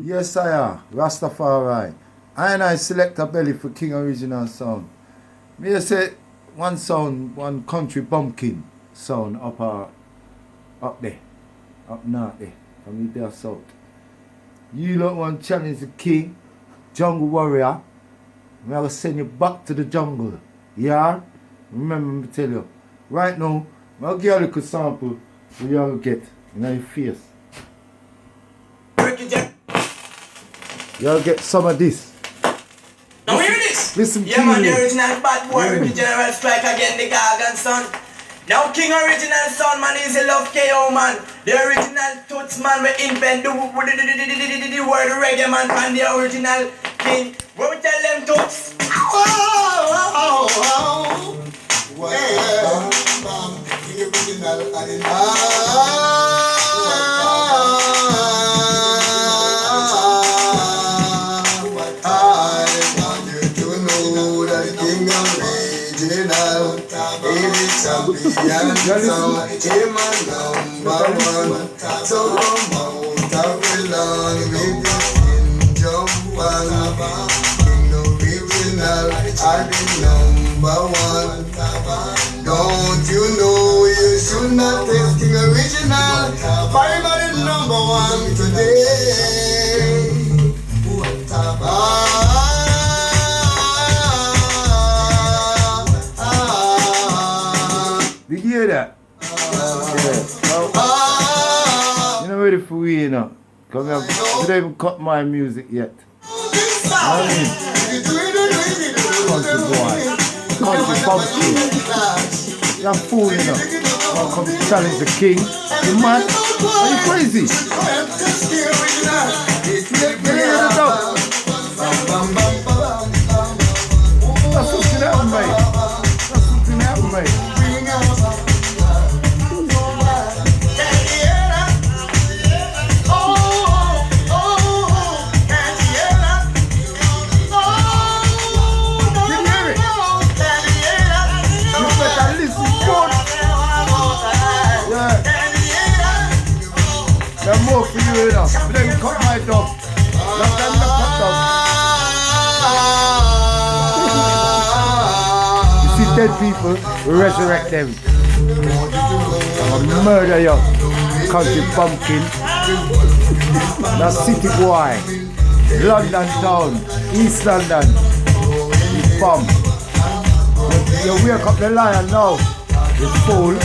Yes, I am. Rastafari. I select a belly for King Original sound. Me say one sound, one country bumpkin sound up there. Up north there. From me there south. You lot want to challenge the king, jungle warrior. I'm going to send you back to the jungle. Yeah? Remember me tell you. Right now, I'll give you a little sample for you all get in your face. Y'all get some of this. Now hear this. Listen yeah, man, the to original bad boy, Ricky General strike again, the Gargan son. Now King Original son, man, is a love KO, man. The original Toots, man, we invent the word reggae, man, and the original King. What we tell them, Toots? Don't you know you should not test King Original? Finally number one today. Did you hear that? Yeah. You're not ready for we, you know. Because I don't even cut my music yet. Country boy. Country bumpkin. You're a fool, you know. I'll come challenge the king. You mad? Are you crazy? Get in the dog. That's what's gonna happen, mate. That's what's gonna happen, mate. There's more for you, you know. But then cut my dog. Let them cut dog. You see dead people, we resurrect them. I'll murder you, country bumpkin. That's city boy. London town, East London. You bum. You wake up the lion now. You fool.